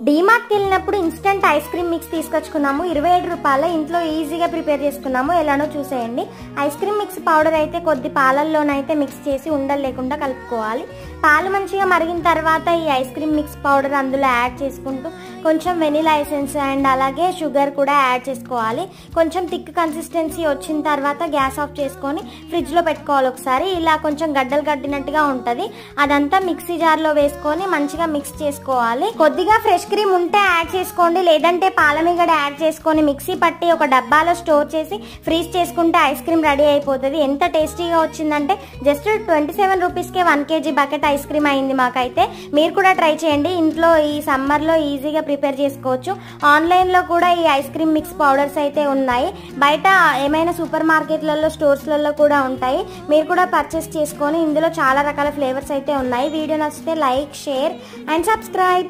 డీమార్ట్కి వెళ్ళినప్పుడు instant ice cream mix తీసుకొచ్చుకున్నాము. 27 రూపాయల ఇంట్లో ఈజీగా ప్రిపేర్ చేసుకున్నాము. ఎలానో చూసేయండి. ఐస్ క్రీమ్ మిక్స్ పౌడర్ అయితే కొద్ది పాలల్లోనైతే మిక్స్ చేసి ఉండలు లేకుండా కలుపుకోవాలి. పాలు మంచిగా మరిగిన తర్వాత ఈ ఐస్ క్రీమ్ మిక్స్ పౌడర్ అందులో యాడ్ చేసుకుంటూ కొంచెం వెనిలా ఎసెన్స్ అండ్ అలాగే షుగర్ కూడా యాడ్ చేసుకోవాలి. కొంచెం థిక్ కన్సిస్టెన్సీ వచ్చిన తర్వాత గ్యాస్ ఆఫ్ చేసుకొని ఫ్రిడ్జ్లో పెట్టుకోవాలి. ఒకసారి ఇలా కొంచెం గడ్డలు గడ్డినట్టుగా ఉంటుంది. అదంతా మిక్సీ జార్లో వేసుకొని మంచిగా మిక్స్ చేసుకోవాలి. కొద్దిగా ఫ్రెష్ క్రీమ్ ఉంటే యాడ్ చేసుకోండి, లేదంటే పాలమీగడ యాడ్ చేసుకొని మిక్సీ పట్టి ఒక డబ్బాలో స్టోర్ చేసి ఫ్రీజ్ చేసుకుంటే ఐస్ క్రీమ్ రెడీ అయిపోతుంది. ఎంత టేస్టీగా వచ్చిందంటే జస్ట్ 27 రూపీస్కే 1 kg బకెట్ ఐస్ క్రీమ్ అయింది మాకైతే. మీరు కూడా ట్రై చేయండి. ఇంట్లో ఈ సమ్మర్లో ఈజీగా ప్రిపేర్ చేసుకోవచ్చు. ఆన్లైన్లో కూడా ఈ ఐస్ క్రీమ్ మిక్స్ పౌడర్స్ అయితే ఉన్నాయి. బయట ఏమైనా సూపర్ మార్కెట్లలో స్టోర్స్లలో కూడా ఉంటాయి. మీరు కూడా పర్చేస్ చేసుకొని ఇందులో చాలా రకాల ఫ్లేవర్స్ అయితే ఉన్నాయి. వీడియో నచ్చితే లైక్, షేర్ అండ్ సబ్స్క్రైబ్.